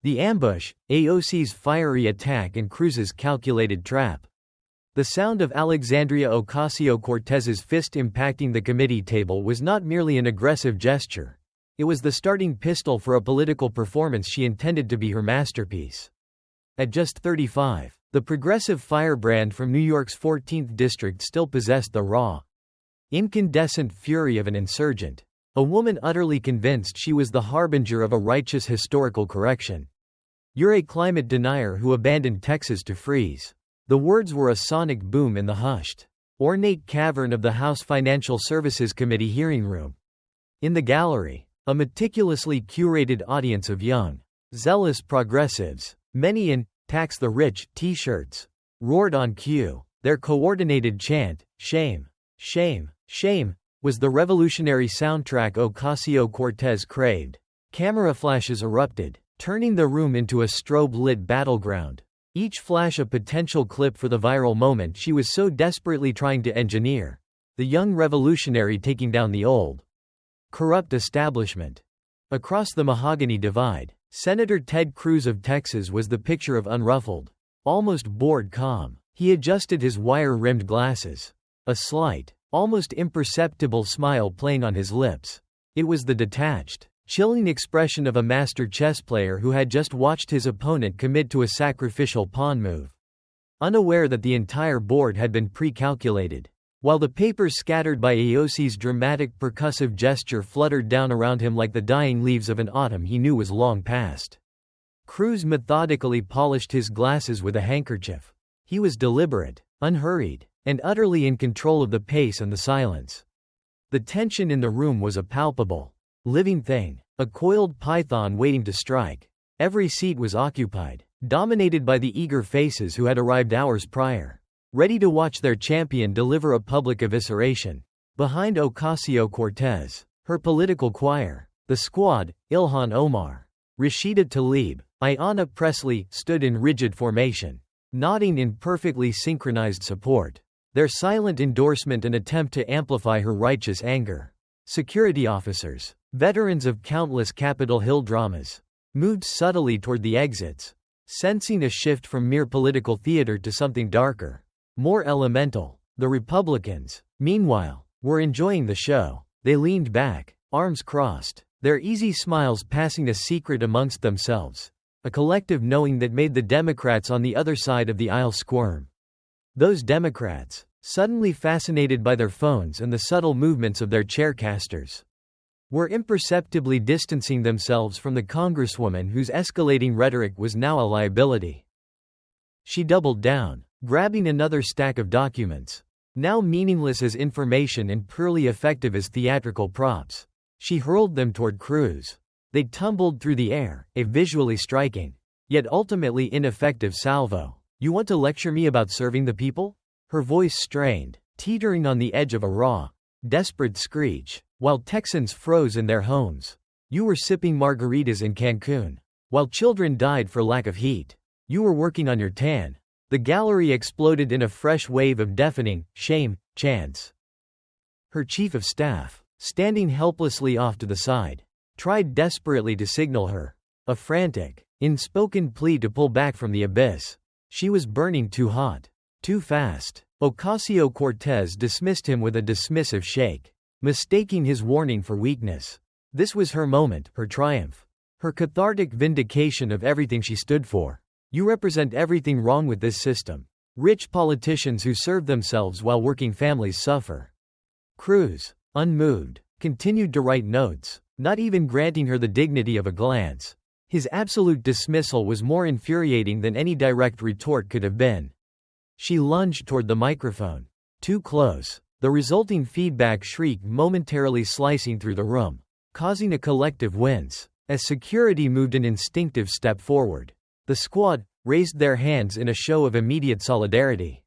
The ambush, AOC's fiery attack and Cruz's calculated trap. The sound of Alexandria Ocasio-Cortez's fist impacting the committee table was not merely an aggressive gesture. It was the starting pistol for a political performance she intended to be her masterpiece. At just 35, the progressive firebrand from New York's 14th district still possessed the raw, incandescent fury of an insurgent. A woman utterly convinced she was the harbinger of a righteous historical correction. "You're a climate denier who abandoned Texas to freeze." The words were a sonic boom in the hushed, ornate cavern of the House Financial Services Committee hearing room. In the gallery, a meticulously curated audience of young, zealous progressives, many in "Tax the Rich" t-shirts, roared on cue. Their coordinated chant, "Shame, shame, shame," was the revolutionary soundtrack Ocasio-Cortez craved. Camera flashes erupted, turning the room into a strobe-lit battleground. Each flash a potential clip for the viral moment she was so desperately trying to engineer. The young revolutionary taking down the old, corrupt establishment. Across the mahogany divide, Senator Ted Cruz of Texas was the picture of unruffled, almost bored calm. He adjusted his wire-rimmed glasses, a slight, almost imperceptible smile playing on his lips. It was the detached, chilling expression of a master chess player who had just watched his opponent commit to a sacrificial pawn move, unaware that the entire board had been pre-calculated. While the papers scattered by AOC's dramatic percussive gesture fluttered down around him like the dying leaves of an autumn he knew was long past. Cruz methodically polished his glasses with a handkerchief. He was deliberate, unhurried, and utterly in control of the pace and the silence. The tension in the room was a palpable, living thing, a coiled python waiting to strike. Every seat was occupied, dominated by the eager faces who had arrived hours prior, ready to watch their champion deliver a public evisceration. Behind Ocasio-Cortez, her political choir, the squad, Ilhan Omar, Rashida Tlaib, Ayanna Pressley, stood in rigid formation, nodding in perfectly synchronized support. Their silent endorsement an attempt to amplify her righteous anger. Security officers, veterans of countless Capitol Hill dramas, moved subtly toward the exits, sensing a shift from mere political theater to something darker, more elemental. The Republicans, meanwhile, were enjoying the show. They leaned back, arms crossed, their easy smiles passing a secret amongst themselves, a collective knowing that made the Democrats on the other side of the aisle squirm. Those Democrats, suddenly fascinated by their phones and the subtle movements of their chaircasters, were imperceptibly distancing themselves from the congresswoman whose escalating rhetoric was now a liability. She doubled down, grabbing another stack of documents, now meaningless as information and purely effective as theatrical props. She hurled them toward Cruz. They tumbled through the air, a visually striking, yet ultimately ineffective salvo. "You want to lecture me about serving the people?" Her voice strained, teetering on the edge of a raw, desperate screech. While Texans froze in their homes, you were sipping margaritas in Cancun. While children died for lack of heat, you were working on your tan. The gallery exploded in a fresh wave of deafening shame chants. Her chief of staff, standing helplessly off to the side, tried desperately to signal her, a frantic, unspoken plea to pull back from the abyss. She was burning too hot, too fast. Ocasio-Cortez dismissed him with a dismissive shake, mistaking his warning for weakness. This was her moment, her triumph, her cathartic vindication of everything she stood for. "You represent everything wrong with this system. Rich politicians who serve themselves while working families suffer." Cruz, unmoved, continued to write notes, not even granting her the dignity of a glance. His absolute dismissal was more infuriating than any direct retort could have been. She lunged toward the microphone. Too close. The resulting feedback shrieked momentarily slicing through the room, causing a collective wince. As security moved an instinctive step forward, the squad raised their hands in a show of immediate solidarity.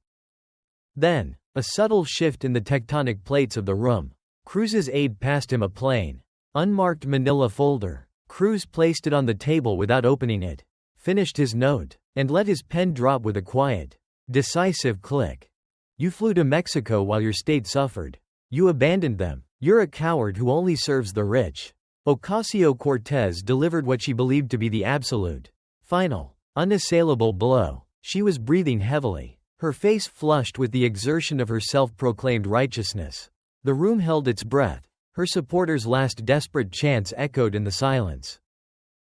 Then, a subtle shift in the tectonic plates of the room. Cruz's aide passed him a plain, unmarked manila folder. Cruz placed it on the table without opening it, finished his note, and let his pen drop with a quiet, decisive click. "You flew to Mexico while your state suffered. You abandoned them. You're a coward who only serves the rich." Ocasio-Cortez delivered what she believed to be the absolute, Final, unassailable blow. She was breathing heavily, her face flushed with the exertion of her self-proclaimed righteousness. The room held its breath. Her supporters' last desperate chants echoed in the silence.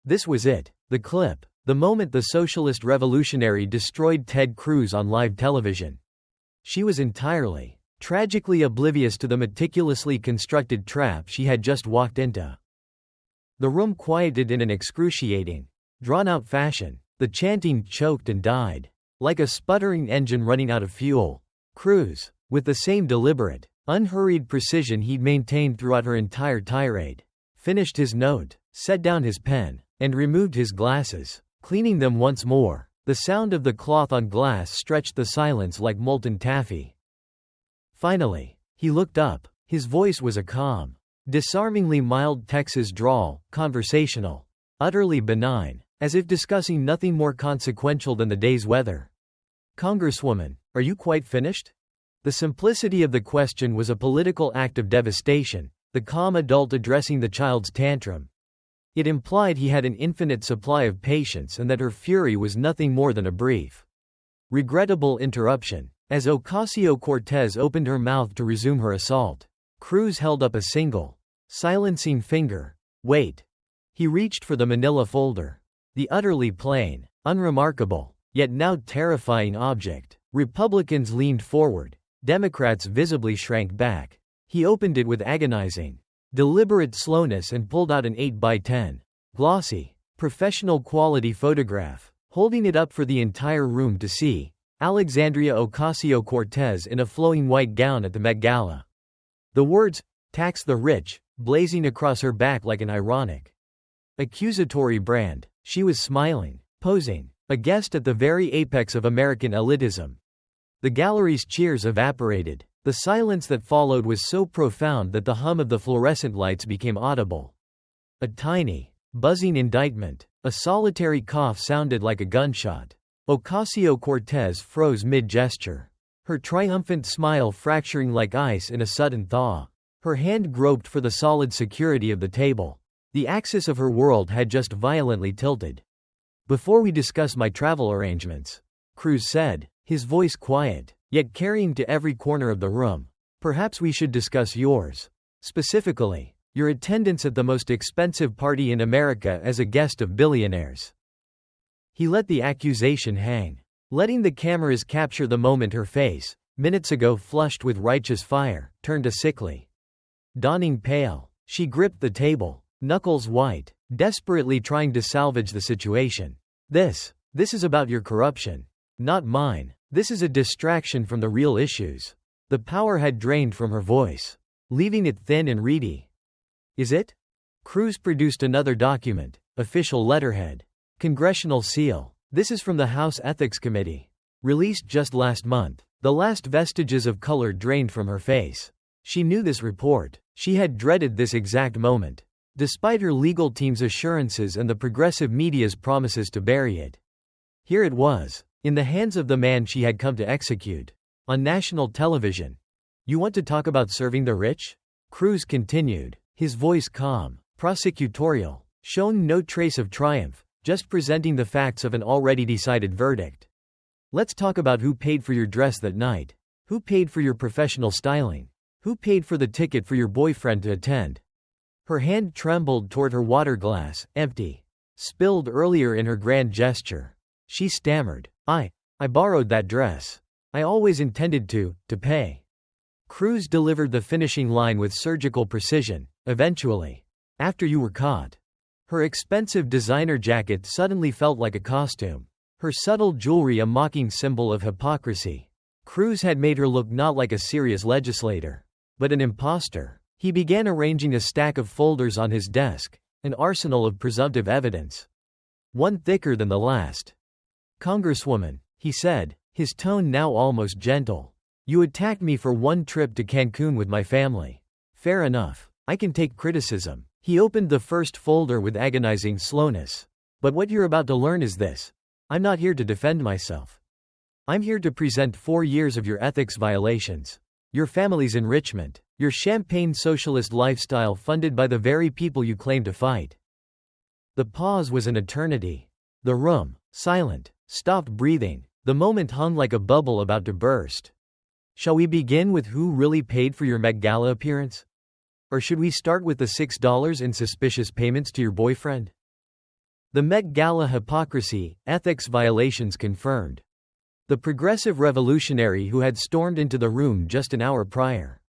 This was it, the clip, the moment the socialist revolutionary destroyed Ted Cruz on live television. She was entirely, tragically oblivious to the meticulously constructed trap she had just walked into. The room quieted in an excruciating, drawn-out fashion. The chanting choked and died. Like a sputtering engine running out of fuel. Cruz, with the same deliberate, unhurried precision he'd maintained throughout her entire tirade, finished his note, set down his pen, and removed his glasses, cleaning them once more. The sound of the cloth on glass stretched the silence like molten taffy. Finally, he looked up. His voice was a calm, disarmingly mild Texas drawl, conversational, utterly benign, as if discussing nothing more consequential than the day's weather. "Congresswoman, are you quite finished?" The simplicity of the question was a political act of devastation, the calm adult addressing the child's tantrum. It implied he had an infinite supply of patience and that her fury was nothing more than a brief, regrettable interruption. As Ocasio-Cortez opened her mouth to resume her assault, Cruz held up a single, silencing finger. "Wait." He reached for the manila folder. The utterly plain, unremarkable, yet now terrifying object. Republicans leaned forward. Democrats visibly shrank back. He opened it with agonizing, deliberate slowness and pulled out an 8x10, glossy, professional quality photograph. Holding it up for the entire room to see, Alexandria Ocasio-Cortez in a flowing white gown at the Met Gala. The words, "Tax the rich," blazing across her back like an ironic, accusatory brand. She was smiling, posing, a guest at the very apex of American elitism. The gallery's cheers evaporated. The silence that followed was so profound that the hum of the fluorescent lights became audible. A tiny, buzzing indictment, a solitary cough sounded like a gunshot. Ocasio-Cortez froze mid-gesture, her triumphant smile fracturing like ice in a sudden thaw. Her hand groped for the solid security of the table. The axis of her world had just violently tilted. "Before we discuss my travel arrangements," Cruz said, his voice quiet, yet carrying to every corner of the room, "perhaps we should discuss yours. Specifically, your attendance at the most expensive party in America as a guest of billionaires." He let the accusation hang, letting the cameras capture the moment her face, minutes ago flushed with righteous fire, turned a sickly, dawning pale. She gripped the table, knuckles white, desperately trying to salvage the situation. This is about your corruption. Not mine. This is a distraction from the real issues." The power had drained from her voice, leaving it thin and reedy. "Is it?" Cruz produced another document, official letterhead. Congressional seal. "This is from the House Ethics Committee. Released just last month." The last vestiges of color drained from her face. She knew this report. She had dreaded this exact moment, despite her legal team's assurances and the progressive media's promises to bury it. Here it was, in the hands of the man she had come to execute. On national television. "You want to talk about serving the rich?" Cruz continued, his voice calm, prosecutorial, showing no trace of triumph, just presenting the facts of an already decided verdict. "Let's talk about who paid for your dress that night. Who paid for your professional styling? Who paid for the ticket for your boyfriend to attend?" Her hand trembled toward her water glass, empty, spilled earlier in her grand gesture. She stammered, I borrowed that dress. I always intended to pay." Cruz delivered the finishing line with surgical precision, "Eventually. After you were caught." Her expensive designer jacket suddenly felt like a costume. Her subtle jewelry a mocking symbol of hypocrisy. Cruz had made her look not like a serious legislator, but an imposter. He began arranging a stack of folders on his desk, an arsenal of presumptive evidence, one thicker than the last. "Congresswoman," he said, his tone now almost gentle, "you attacked me for one trip to Cancun with my family. Fair enough. I can take criticism." He opened the first folder with agonizing slowness. "But what you're about to learn is this. I'm not here to defend myself. I'm here to present 4 years of your ethics violations. Your family's enrichment. Your champagne socialist lifestyle funded by the very people you claim to fight." The pause was an eternity. The room, Silent. Stopped breathing. The moment hung like a bubble about to burst. Shall we begin with who really paid for your Met Gala appearance? Or should we start with the $6 in suspicious payments to your boyfriend? The Met Gala hypocrisy, ethics violations confirmed. The progressive revolutionary who had stormed into the room just an hour prior,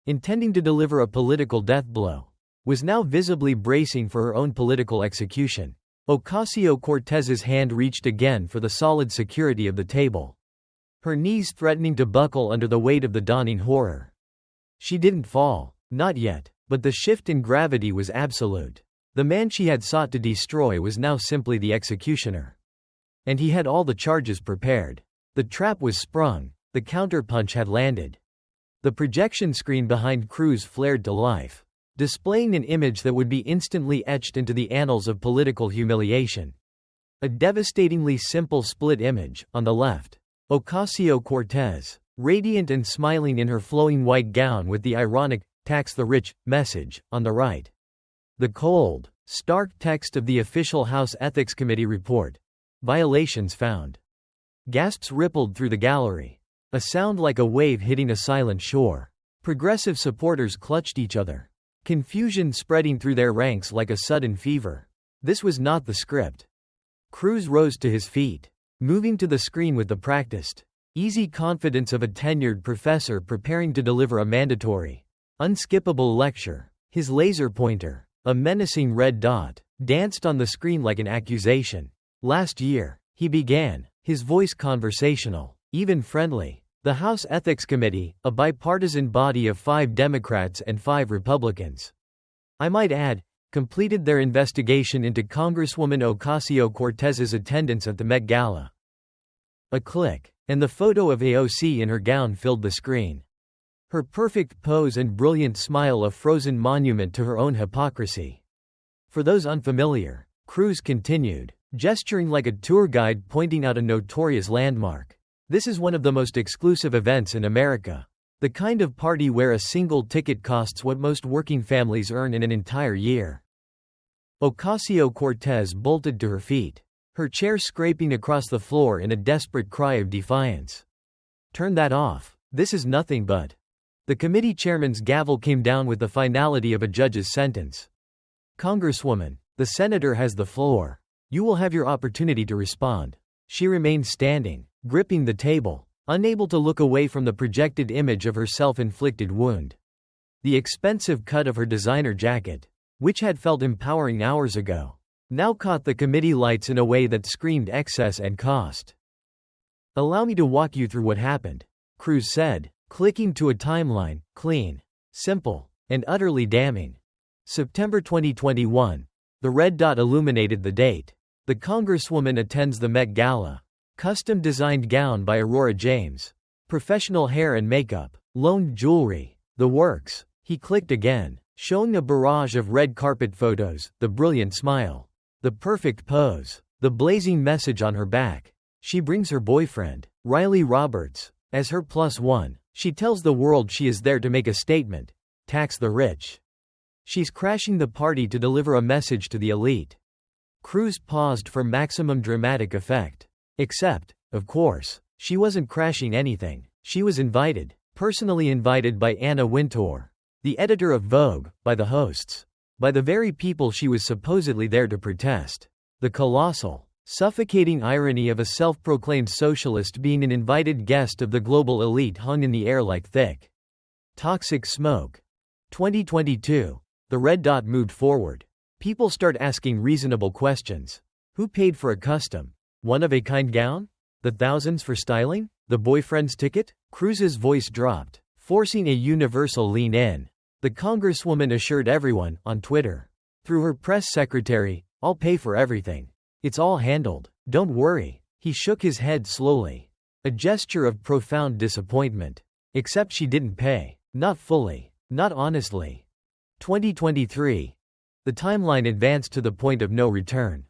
intending to deliver a political death blow, was now visibly bracing for her own political execution. Ocasio-Cortez's hand reached again for the solid security of the table, her knees threatening to buckle under the weight of the dawning horror. She didn't fall, not yet, but the shift in gravity was absolute. The man she had sought to destroy was now simply the executioner. And he had all the charges prepared. The trap was sprung, the counterpunch had landed. The projection screen behind Cruz flared to life, displaying an image that would be instantly etched into the annals of political humiliation. A devastatingly simple split image. On the left, Ocasio-Cortez, radiant and smiling in her flowing white gown with the ironic, "Tax the rich" message. On the right, the cold, stark text of the official House Ethics Committee report. Violations found. Gasps rippled through the gallery. A sound like a wave hitting a silent shore. Progressive supporters clutched each other, confusion spreading through their ranks like a sudden fever. This was not the script. Cruz rose to his feet, moving to the screen with the practiced, easy confidence of a tenured professor preparing to deliver a mandatory, unskippable lecture. His laser pointer, a menacing red dot, danced on the screen like an accusation. Last year, he began, his voice conversational, even friendly. The House Ethics Committee, a bipartisan body of 5 Democrats and 5 Republicans, I might add, completed their investigation into Congresswoman Ocasio-Cortez's attendance at the Met Gala. A click, and the photo of AOC in her gown filled the screen. Her perfect pose and brilliant smile a frozen monument to her own hypocrisy. For those unfamiliar, Cruz continued, gesturing like a tour guide pointing out a notorious landmark. This is one of the most exclusive events in America. The kind of party where a single ticket costs what most working families earn in an entire year. Ocasio-Cortez bolted to her feet, her chair scraping across the floor in a desperate cry of defiance. Turn that off. This is nothing but. The committee chairman's gavel came down with the finality of a judge's sentence. Congresswoman, the senator has the floor. You will have your opportunity to respond. She remained standing, gripping the table, unable to look away from the projected image of her self-inflicted wound. The expensive cut of her designer jacket, which had felt empowering hours ago, now caught the committee lights in a way that screamed excess and cost. Allow me to walk you through what happened, Cruz said, clicking to a timeline, clean, simple, and utterly damning. September 2021. The red dot illuminated the date. The Congresswoman attends the Met Gala. Custom-designed gown by Aurora James. Professional hair and makeup. Loaned jewelry. The works. He clicked again, showing a barrage of red carpet photos, the brilliant smile, the perfect pose, the blazing message on her back. She brings her boyfriend, Riley Roberts, as her +1. She tells the world she is there to make a statement. Tax the rich. She's crashing the party to deliver a message to the elite. Cruz paused for maximum dramatic effect. Except, of course, she wasn't crashing anything. She was invited, personally invited by Anna Wintour, the editor of Vogue, by the hosts, by the very people she was supposedly there to protest. The colossal, suffocating irony of a self-proclaimed socialist being an invited guest of the global elite hung in the air like thick, toxic smoke. 2022. The red dot moved forward. People start asking reasonable questions. Who paid for a custom, one-of-a-kind gown? The thousands for styling? The boyfriend's ticket? Cruz's voice dropped, forcing a universal lean in. The Congresswoman assured everyone, on Twitter, through her press secretary, I'll pay for everything. It's all handled. Don't worry. He shook his head slowly, a gesture of profound disappointment. Except she didn't pay. Not fully. Not honestly. 2023. The timeline advanced to the point of no return.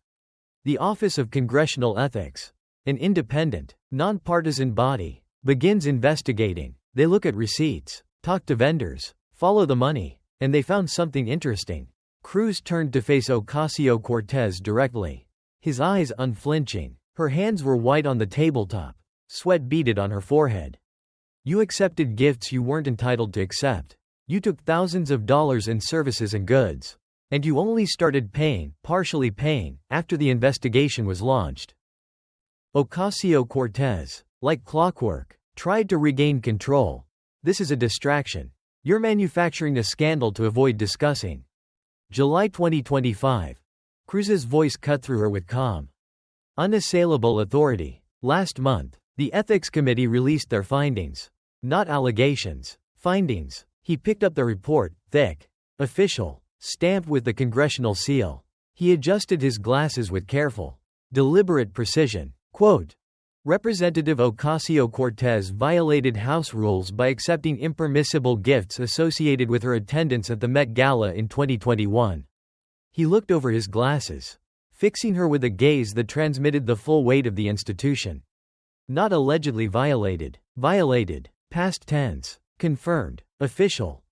The Office of Congressional Ethics, an independent, nonpartisan body, begins investigating. They look at receipts, talk to vendors, follow the money, and they found something interesting. Cruz turned to face Ocasio-Cortez directly, his eyes unflinching, Her hands were white on the tabletop. Sweat beaded on her forehead. You accepted gifts you weren't entitled to accept. You took thousands of dollars in services and goods. And you only started paying, partially paying, after the investigation was launched. Ocasio-Cortez, like clockwork, tried to regain control. This is a distraction. You're manufacturing a scandal to avoid discussing. July 2025. Cruz's voice cut through her with calm, unassailable authority. Last month, the Ethics Committee released their findings. Not allegations. Findings. He picked up the report, thick, official, stamped with the congressional seal. He adjusted his glasses with careful, deliberate precision. Quote, Representative Ocasio-Cortez violated House rules by accepting impermissible gifts associated with her attendance at the Met Gala in 2021. He looked over his glasses, fixing her with a gaze that transmitted the full weight of the institution. Not allegedly violated. Violated. Past tense. Confirmed. Official.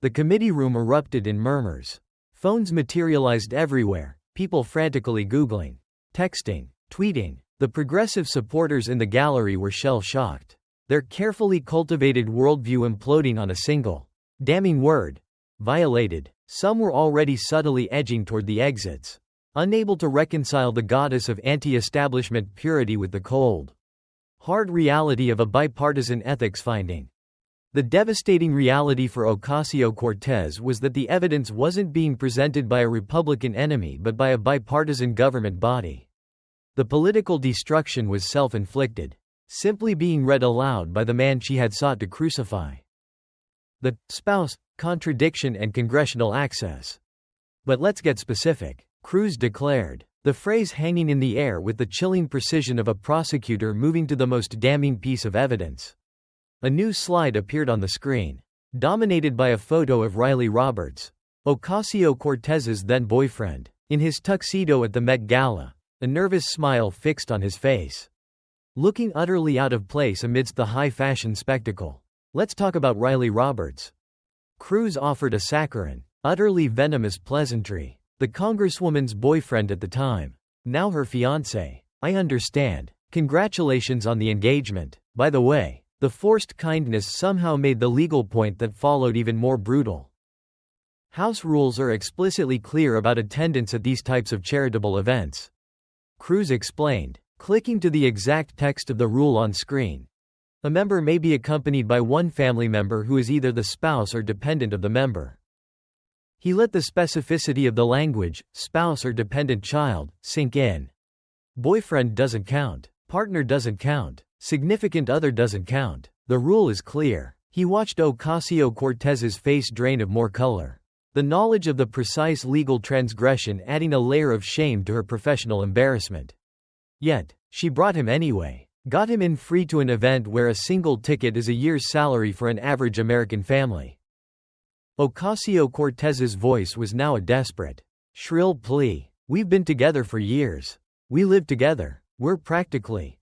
The committee room erupted in murmurs. Phones materialized everywhere, people frantically Googling, texting, tweeting. The progressive supporters in the gallery were shell-shocked. Their carefully cultivated worldview imploding on a single, damning word. Violated. Some were already subtly edging toward the exits, unable to reconcile the goddess of anti-establishment purity with the cold, hard reality of a bipartisan ethics finding. The devastating reality for Ocasio-Cortez was that the evidence wasn't being presented by a Republican enemy but by a bipartisan government body. The political destruction was self-inflicted, simply being read aloud by the man she had sought to crucify. The spouse, contradiction and congressional access. But let's get specific, Cruz declared, the phrase hanging in the air with the chilling precision of a prosecutor moving to the most damning piece of evidence. A new slide appeared on the screen, dominated by a photo of Riley Roberts, Ocasio-Cortez's then-boyfriend, in his tuxedo at the Met Gala, a nervous smile fixed on his face, looking utterly out of place amidst the high-fashion spectacle. Let's talk about Riley Roberts. Cruz offered a saccharine, utterly venomous pleasantry. The congresswoman's boyfriend at the time, now her fiancé. I understand. Congratulations on the engagement. By the way, the forced kindness somehow made the legal point that followed even more brutal. House rules are explicitly clear about attendance at these types of charitable events. Cruz explained, clicking to the exact text of the rule on screen. A member may be accompanied by one family member who is either the spouse or dependent of the member. He let the specificity of the language, spouse or dependent child, sink in. Boyfriend doesn't count. Partner doesn't count. Significant other doesn't count. The rule is clear. He watched Ocasio-Cortez's face drain of more color, the knowledge of the precise legal transgression adding a layer of shame to her professional embarrassment. Yet, she brought him anyway. Got him in free to an event where a single ticket is a year's salary for an average American family. Ocasio-Cortez's voice was now a desperate, shrill plea. We've been together for years. We live together. We're practically.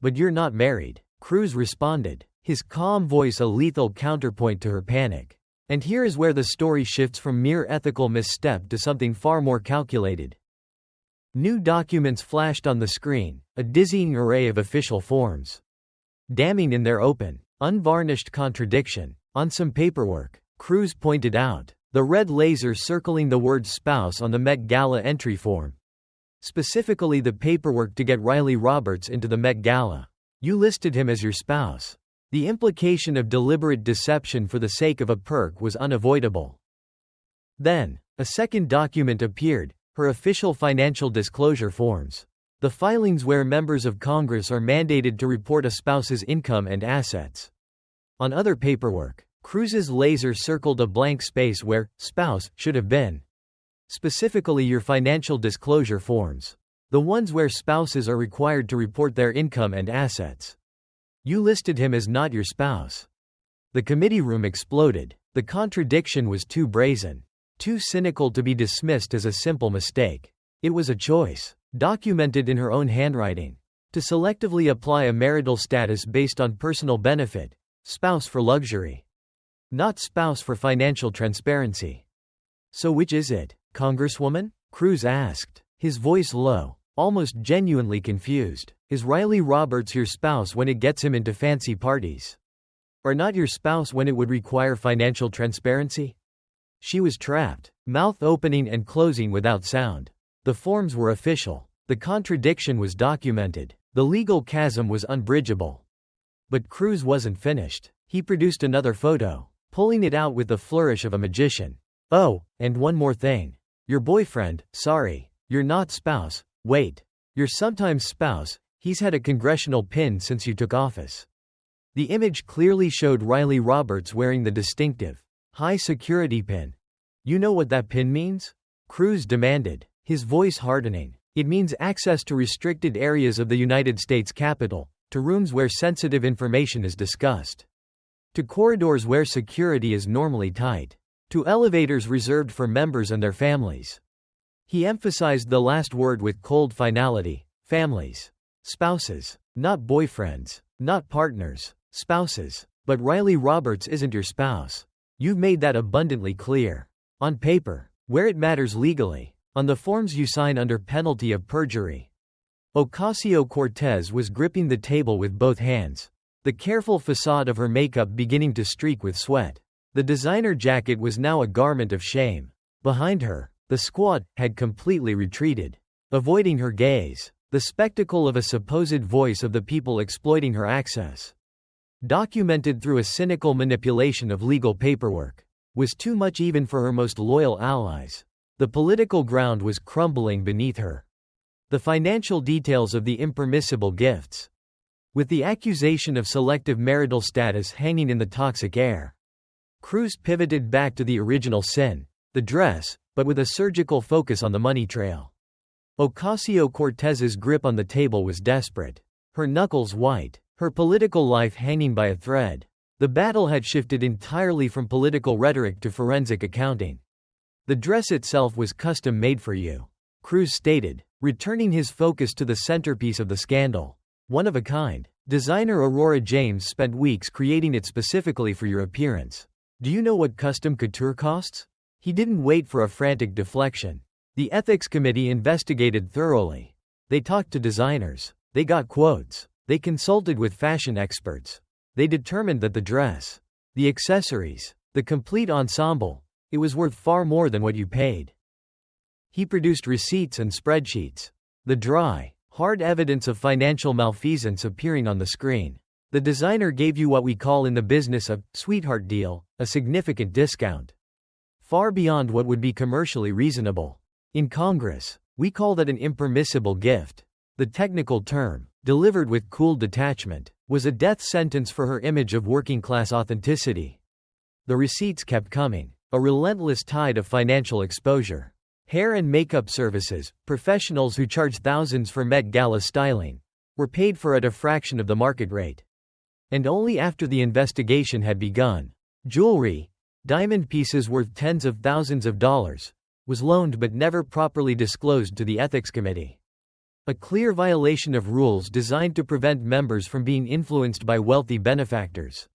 But you're not married. Cruz responded, his calm voice a lethal counterpoint to her panic. And here is where the story shifts from mere ethical misstep to something far more calculated. New documents flashed on the screen, a dizzying array of official forms, damning in their open, unvarnished contradiction. On some paperwork, Cruz pointed out, the red laser circling the word spouse on the Met Gala entry form. Specifically the paperwork to get Riley Roberts into the Met Gala. You listed him as your spouse. The implication of deliberate deception for the sake of a perk was unavoidable. Then, a second document appeared, her official financial disclosure forms. The filings where members of Congress are mandated to report a spouse's income and assets. On other paperwork, Cruz's laser circled a blank space where spouse should have been. Specifically your financial disclosure forms. The ones where spouses are required to report their income and assets. You listed him as not your spouse. The committee room exploded. The contradiction was too brazen, too cynical to be dismissed as a simple mistake. It was a choice, documented in her own handwriting, to selectively apply a marital status based on personal benefit, spouse for luxury, not spouse for financial transparency. So which is it, Congresswoman? Cruz asked, his voice low, almost genuinely confused. Is Riley Roberts your spouse when it gets him into fancy parties? Or not your spouse when it would require financial transparency? She was trapped, mouth opening and closing without sound. The forms were official. The contradiction was documented. The legal chasm was unbridgeable. But Cruz wasn't finished. He produced another photo, pulling it out with the flourish of a magician. Oh, and one more thing. Your boyfriend, sorry, you're not spouse, wait. Your sometimes spouse, he's had a congressional pin since you took office. The image clearly showed Riley Roberts wearing the distinctive, high-security pin. You know what that pin means? Cruz demanded, his voice hardening. It means access to restricted areas of the United States Capitol, to rooms where sensitive information is discussed, to corridors where security is normally tight, to elevators reserved for members and their families. He emphasized the last word with cold finality, families. Spouses. Not boyfriends. Not partners. Spouses. But Riley Roberts isn't your spouse. You've made that abundantly clear. On paper. Where it matters legally. On the forms you sign under penalty of perjury. Ocasio-Cortez was gripping the table with both hands, the careful facade of her makeup beginning to streak with sweat. The designer jacket was now a garment of shame. Behind her, the squad had completely retreated, avoiding her gaze. The spectacle of a supposed voice of the people exploiting her access, documented through a cynical manipulation of legal paperwork, was too much even for her most loyal allies. The political ground was crumbling beneath her. The financial details of the impermissible gifts, with the accusation of selective marital status hanging in the toxic air. Cruz pivoted back to the original sin, the dress, but with a surgical focus on the money trail. Ocasio-Cortez's grip on the table was desperate. Her knuckles white, her political life hanging by a thread. The battle had shifted entirely from political rhetoric to forensic accounting. The dress itself was custom made for you, Cruz stated, returning his focus to the centerpiece of the scandal. One of a kind. Designer Aurora James spent weeks creating it specifically for your appearance. Do you know what custom couture costs? He didn't wait for a frantic deflection. The ethics committee investigated thoroughly. They talked to designers. They got quotes. They consulted with fashion experts. They determined that the dress, the accessories, the complete ensemble, it was worth far more than what you paid. He produced receipts and spreadsheets. The dry, hard evidence of financial malfeasance appearing on the screen. The designer gave you what we call in the business a sweetheart deal, a significant discount, far beyond what would be commercially reasonable. In Congress, we call that an impermissible gift. The technical term, delivered with cool detachment, was a death sentence for her image of working-class authenticity. The receipts kept coming, a relentless tide of financial exposure. Hair and makeup services, professionals who charge thousands for Met Gala styling, were paid for at a fraction of the market rate. And only after the investigation had begun. Jewelry, diamond pieces worth tens of thousands of dollars, was loaned but never properly disclosed to the ethics committee. A clear violation of rules designed to prevent members from being influenced by wealthy benefactors.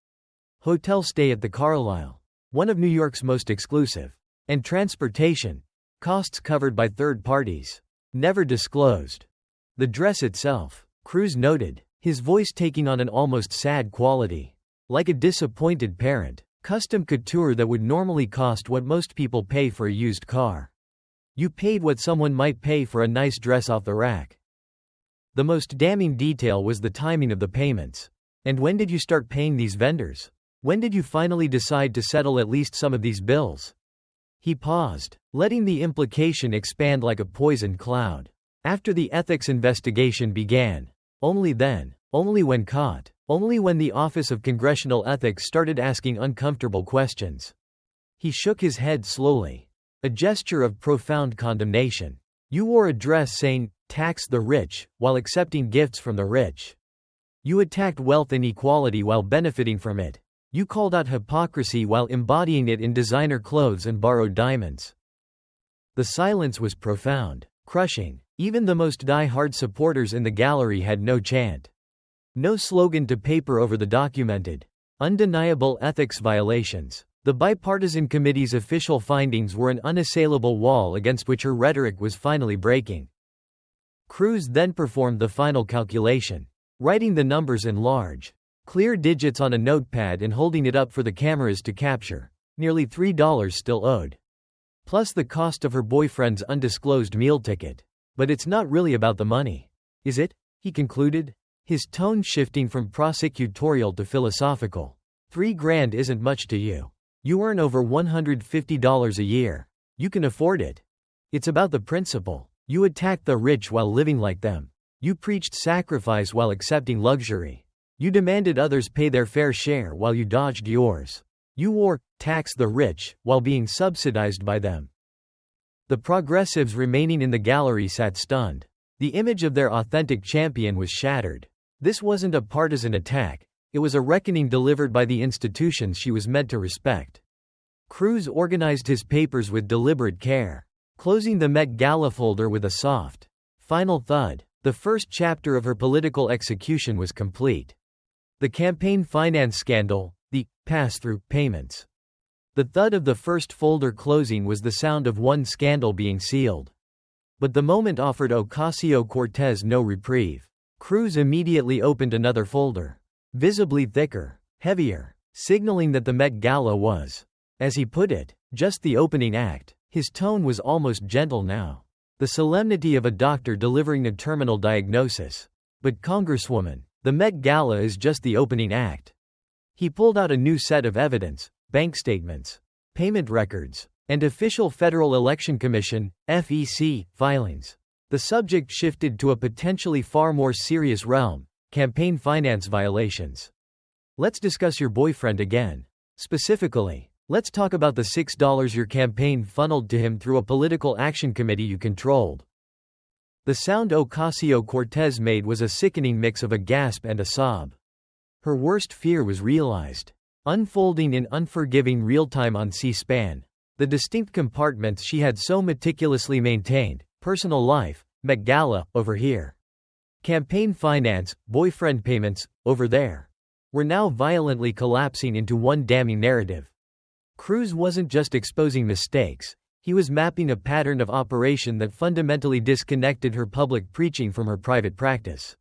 Hotel stay at the Carlyle, one of New York's most exclusive. And transportation, costs covered by third parties, never disclosed. The dress itself, Cruz noted, his voice taking on an almost sad quality. Like a disappointed parent. Custom couture that would normally cost what most people pay for a used car. You paid what someone might pay for a nice dress off the rack. The most damning detail was the timing of the payments. And when did you start paying these vendors? When did you finally decide to settle at least some of these bills? He paused, letting the implication expand like a poisoned cloud. After the ethics investigation began. Only then. Only when caught. Only when the Office of Congressional Ethics started asking uncomfortable questions. He shook his head slowly. A gesture of profound condemnation. You wore a dress saying, "Tax the rich," while accepting gifts from the rich. You attacked wealth inequality while benefiting from it. You called out hypocrisy while embodying it in designer clothes and borrowed diamonds. The silence was profound, crushing. Even the most die-hard supporters in the gallery had no chant. No slogan to paper over the documented, undeniable ethics violations. The bipartisan committee's official findings were an unassailable wall against which her rhetoric was finally breaking. Cruz then performed the final calculation, writing the numbers in large, clear digits on a notepad and holding it up for the cameras to capture. Nearly $3 still owed. Plus the cost of her boyfriend's undisclosed meal ticket. But it's not really about the money. Is it? He concluded, his tone shifting from prosecutorial to philosophical. $3,000 isn't much to you. You earn over $150 a year. You can afford it. It's about the principle. You attacked the rich while living like them. You preached sacrifice while accepting luxury. You demanded others pay their fair share while you dodged yours. You wore, tax the rich, while being subsidized by them. The progressives remaining in the gallery sat stunned. The image of their authentic champion was shattered. This wasn't a partisan attack, it was a reckoning delivered by the institutions she was meant to respect. Cruz organized his papers with deliberate care, closing the Met Gala folder with a soft, final thud. The first chapter of her political execution was complete. The campaign finance scandal, the pass-through payments. The thud of the first folder closing was the sound of one scandal being sealed. But the moment offered Ocasio-Cortez no reprieve. Cruz immediately opened another folder, visibly thicker, heavier, signaling that the Met Gala was, as he put it, just the opening act. His tone was almost gentle now. The solemnity of a doctor delivering a terminal diagnosis. But Congresswoman, the Met Gala is just the opening act. He pulled out a new set of evidence, bank statements, payment records, and official Federal Election Commission, FEC, filings. The subject shifted to a potentially far more serious realm, campaign finance violations. Let's discuss your boyfriend again. Specifically, let's talk about the $6 your campaign funneled to him through a political action committee you controlled. The sound Ocasio-Cortez made was a sickening mix of a gasp and a sob. Her worst fear was realized. Unfolding in unforgiving real-time on C-SPAN. The distinct compartments she had so meticulously maintained, personal life, Met Gala, over here. Campaign finance, boyfriend payments, over there. Were now violently collapsing into one damning narrative. Cruz wasn't just exposing mistakes, he was mapping a pattern of operation that fundamentally disconnected her public preaching from her private practice.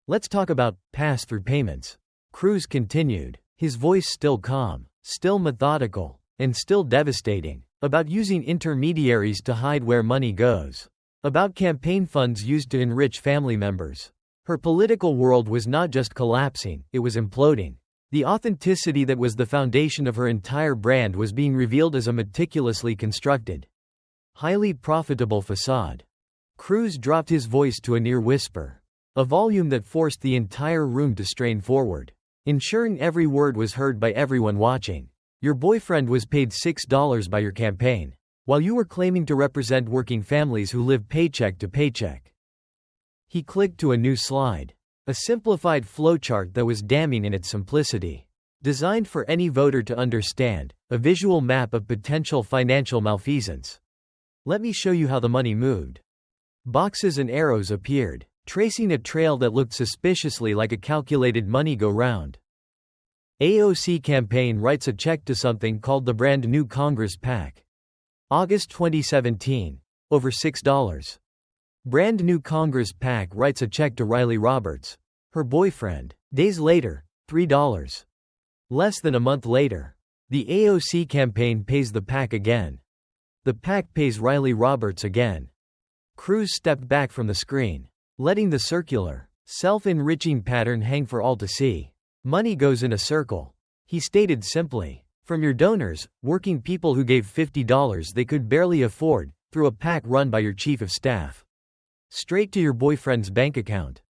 Let's talk about pass-through payments. Cruz continued, his voice still calm, still methodical, and still devastating, about using intermediaries to hide where money goes. About campaign funds used to enrich family members. Her political world was not just collapsing, it was imploding. The authenticity that was the foundation of her entire brand was being revealed as a meticulously constructed, highly profitable facade. Cruz dropped his voice to a near whisper, a volume that forced the entire room to strain forward, ensuring every word was heard by everyone watching. Your boyfriend was paid $6 by your campaign, while you were claiming to represent working families who live paycheck to paycheck. He clicked to a new slide. A simplified flowchart that was damning in its simplicity. Designed for any voter to understand, a visual map of potential financial malfeasance. Let me show you how the money moved. Boxes and arrows appeared, tracing a trail that looked suspiciously like a calculated money-go-round. AOC campaign writes a check to something called the Brand New Congress PAC. August 2017. Over $6. Brand New Congress PAC writes a check to Riley Roberts, her boyfriend. Days later, $3. Less than a month later, the AOC campaign pays the PAC again. The PAC pays Riley Roberts again. Cruz stepped back from the screen, letting the circular, self-enriching pattern hang for all to see. Money goes in a circle. He stated simply, from your donors, working people who gave $50 they could barely afford, through a PAC run by your chief of staff. Straight to your boyfriend's bank account.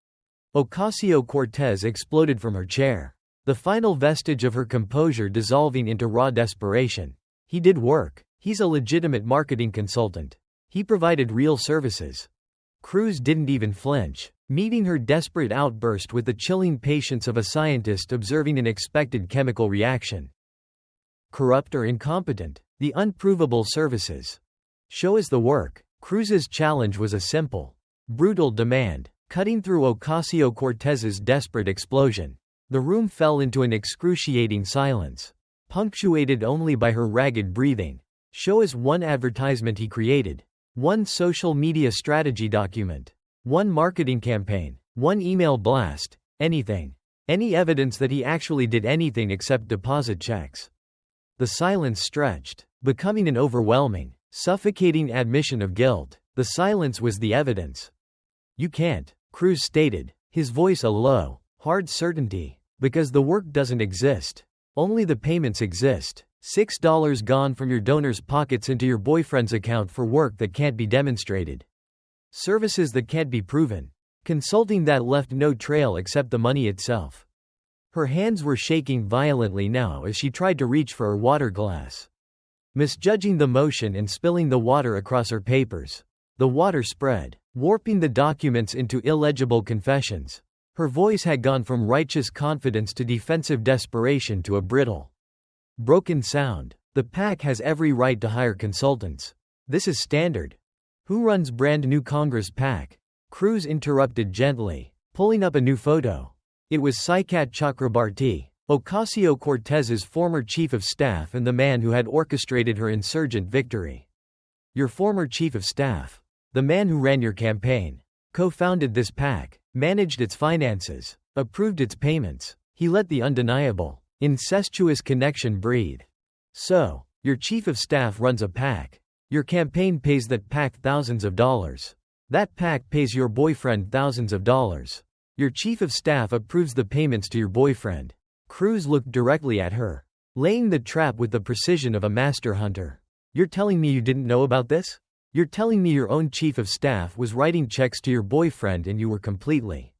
Ocasio-Cortez exploded from her chair, the final vestige of her composure dissolving into raw desperation. He did work. He's a legitimate marketing consultant. He provided real services. Cruz didn't even flinch, meeting her desperate outburst with the chilling patience of a scientist observing an expected chemical reaction. Corrupt or incompetent, the unprovable services. Show us the work. Cruz's challenge was a simple, brutal demand, cutting through Ocasio-Cortez's desperate explosion. The room fell into an excruciating silence, punctuated only by her ragged breathing. Show us one advertisement he created, one social media strategy document, One marketing campaign, one email blast, anything. Any evidence that he actually did anything except deposit checks. The silence stretched, becoming an overwhelming, suffocating admission of guilt. The silence was the evidence. You can't, Cruz stated, his voice a low, hard certainty, because the work doesn't exist. Only the payments exist. $6 gone from your donor's pockets into your boyfriend's account for work that can't be demonstrated. Services that can't be proven. Consulting that left no trail except the money itself. Her hands were shaking violently now as she tried to reach for her water glass. Misjudging the motion and spilling the water across her papers. The water spread, warping the documents into illegible confessions. Her voice had gone from righteous confidence to defensive desperation to a brittle, broken sound. The PAC has every right to hire consultants. This is standard. Who runs brand new Congress PAC? Cruz interrupted gently, pulling up a new photo. It was Saikat Chakrabarti, Ocasio-Cortez's former chief of staff and the man who had orchestrated her insurgent victory. Your former chief of staff. The man who ran your campaign. Co-founded this PAC, managed its finances, approved its payments. He let the undeniable, incestuous connection breathe. So, your chief of staff runs a PAC. Your campaign pays that PAC thousands of dollars. That PAC pays your boyfriend thousands of dollars. Your chief of staff approves the payments to your boyfriend. Cruz looked directly at her, laying the trap with the precision of a master hunter. You're telling me you didn't know about this? You're telling me your own chief of staff was writing checks to your boyfriend and you were completely,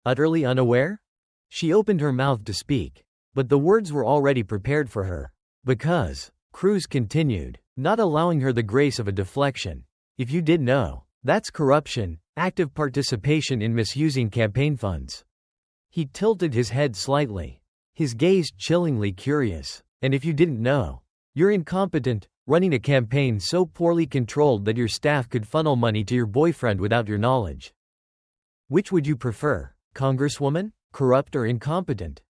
utterly unaware? She opened her mouth to speak, but the words were already prepared for her. Because, Cruz continued, not allowing her the grace of a deflection. If you did know, that's corruption, active participation in misusing campaign funds. He tilted his head slightly, his gaze chillingly curious. And if you didn't know, you're incompetent, running a campaign so poorly controlled that your staff could funnel money to your boyfriend without your knowledge. Which would you prefer, Congresswoman? Corrupt or incompetent?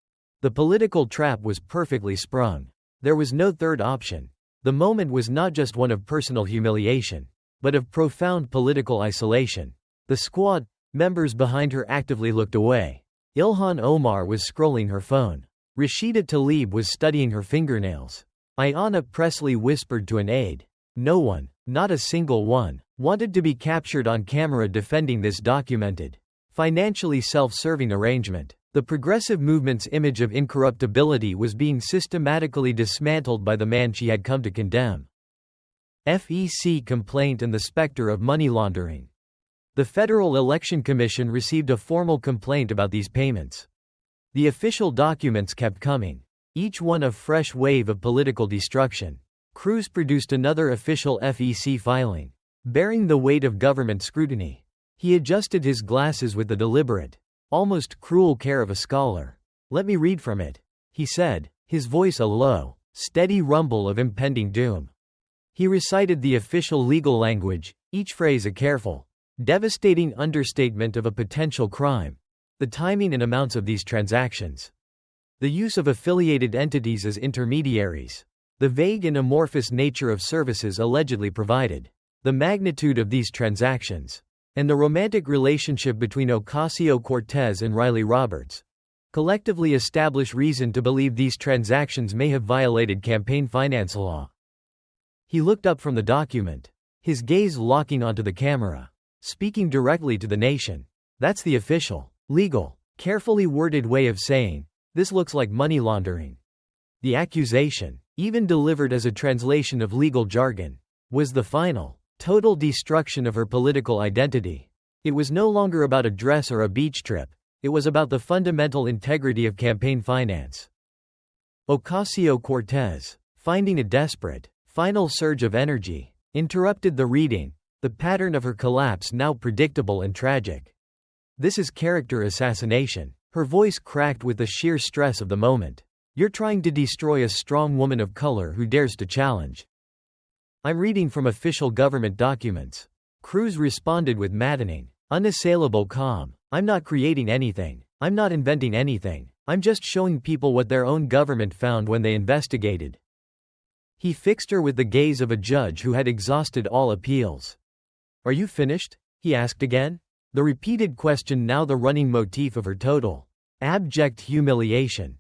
The political trap was perfectly sprung. There was no third option. The moment was not just one of personal humiliation, but of profound political isolation. The squad members behind her actively looked away. Ilhan Omar was scrolling her phone. Rashida Tlaib was studying her fingernails. Ayanna Pressley whispered to an aide. No one, not a single one, wanted to be captured on camera defending this documented, financially self-serving arrangement. The progressive movement's image of incorruptibility was being systematically dismantled by the man she had come to condemn. FEC complaint and the specter of money laundering. The Federal Election Commission received a formal complaint about these payments. The official documents kept coming, each one a fresh wave of political destruction. Cruz produced another official FEC filing, bearing the weight of government scrutiny. He adjusted his glasses with the deliberate, almost cruel care of a scholar. Let me read from it, he said, his voice a low, steady rumble of impending doom. He recited the official legal language, each phrase a careful, devastating understatement of a potential crime. The timing and amounts of these transactions. The use of affiliated entities as intermediaries. The vague and amorphous nature of services allegedly provided. The magnitude of these transactions. And the romantic relationship between Ocasio-Cortez and Riley Roberts. Collectively establish reason to believe these transactions may have violated campaign finance law. He looked up from the document, his gaze locking onto the camera, speaking directly to the nation. That's the official, legal, carefully worded way of saying, this looks like money laundering. The accusation, even delivered as a translation of legal jargon, was the final, total destruction of her political identity. It was no longer about a dress or a beach trip, it was about the fundamental integrity of campaign finance. Ocasio-Cortez, finding a desperate, final surge of energy, interrupted the reading, the pattern of her collapse now predictable and tragic. This is character assassination. Her voice cracked with the sheer stress of the moment. You're trying to destroy a strong woman of color who dares to challenge. I'm reading from official government documents. Cruz responded with maddening, unassailable calm. I'm not creating anything. I'm not inventing anything. I'm just showing people what their own government found when they investigated. He fixed her with the gaze of a judge who had exhausted all appeals. Are you finished? He asked again. The repeated question now the running motif of her total, abject humiliation.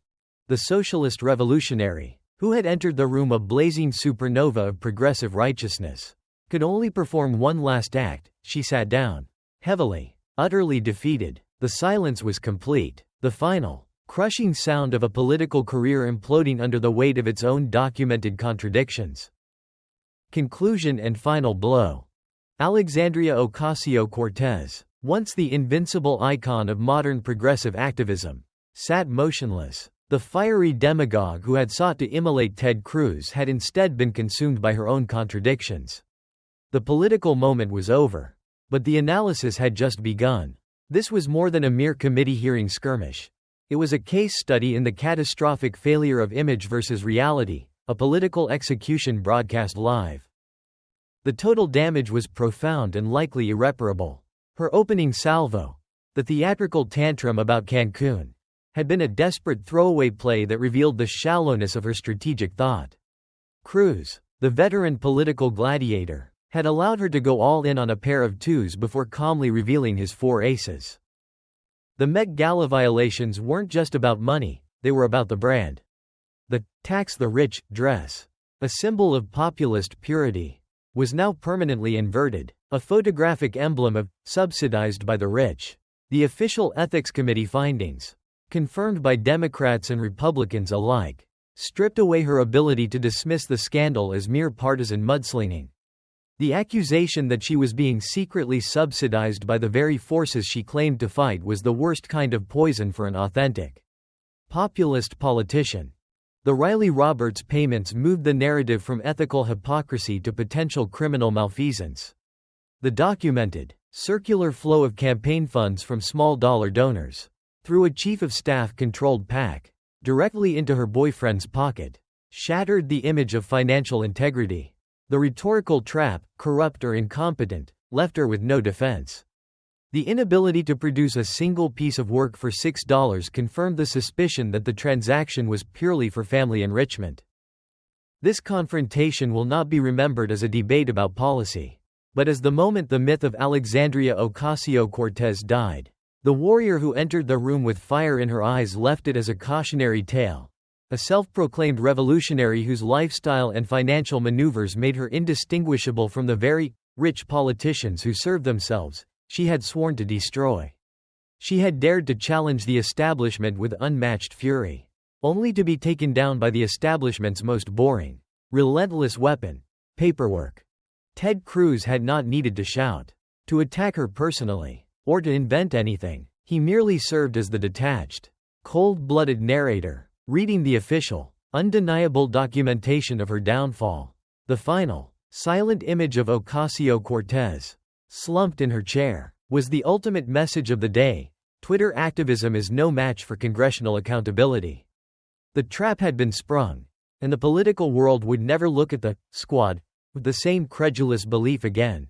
The socialist revolutionary, who had entered the room a blazing supernova of progressive righteousness, could only perform one last act. She sat down, heavily, utterly defeated. The silence was complete. The final, crushing sound of a political career imploding under the weight of its own documented contradictions. Conclusion and final blow. Alexandria Ocasio-Cortez, once the invincible icon of modern progressive activism, sat motionless. The fiery demagogue who had sought to immolate Ted Cruz had instead been consumed by her own contradictions. The political moment was over. But the analysis had just begun. This was more than a mere committee hearing skirmish. It was a case study in the catastrophic failure of image versus reality, a political execution broadcast live. The total damage was profound and likely irreparable. Her opening salvo, the theatrical tantrum about Cancun, had been a desperate throwaway play that revealed the shallowness of her strategic thought. Cruz, the veteran political gladiator, had allowed her to go all in on a pair of twos before calmly revealing his four aces. The Met Gala violations weren't just about money, they were about the brand. The "tax the rich" dress, a symbol of populist purity, was now permanently inverted, a photographic emblem of subsidized by the rich. The official ethics committee findings, confirmed by Democrats and Republicans alike, stripped away her ability to dismiss the scandal as mere partisan mudslinging. The accusation that she was being secretly subsidized by the very forces she claimed to fight was the worst kind of poison for an authentic populist politician. The Riley Roberts payments moved the narrative from ethical hypocrisy to potential criminal malfeasance. The documented, circular flow of campaign funds from small-dollar donors, through a chief of staff-controlled PAC, directly into her boyfriend's pocket, shattered the image of financial integrity. The rhetorical trap, corrupt or incompetent, left her with no defense. The inability to produce a single piece of work for $6 confirmed the suspicion that the transaction was purely for family enrichment. This confrontation will not be remembered as a debate about policy, but as the moment the myth of Alexandria Ocasio-Cortez died. The warrior who entered the room with fire in her eyes left it as a cautionary tale. A self-proclaimed revolutionary whose lifestyle and financial maneuvers made her indistinguishable from the very rich politicians who served themselves, she had sworn to destroy. She had dared to challenge the establishment with unmatched fury, only to be taken down by the establishment's most boring, relentless weapon, paperwork. Ted Cruz had not needed to shout, to attack her personally, or to invent anything. He merely served as the detached, cold-blooded narrator, reading the official, undeniable documentation of her downfall. The final, silent image of Ocasio-Cortez, slumped in her chair, was the ultimate message of the day. Twitter activism is no match for congressional accountability. The trap had been sprung, and the political world would never look at the squad with the same credulous belief again.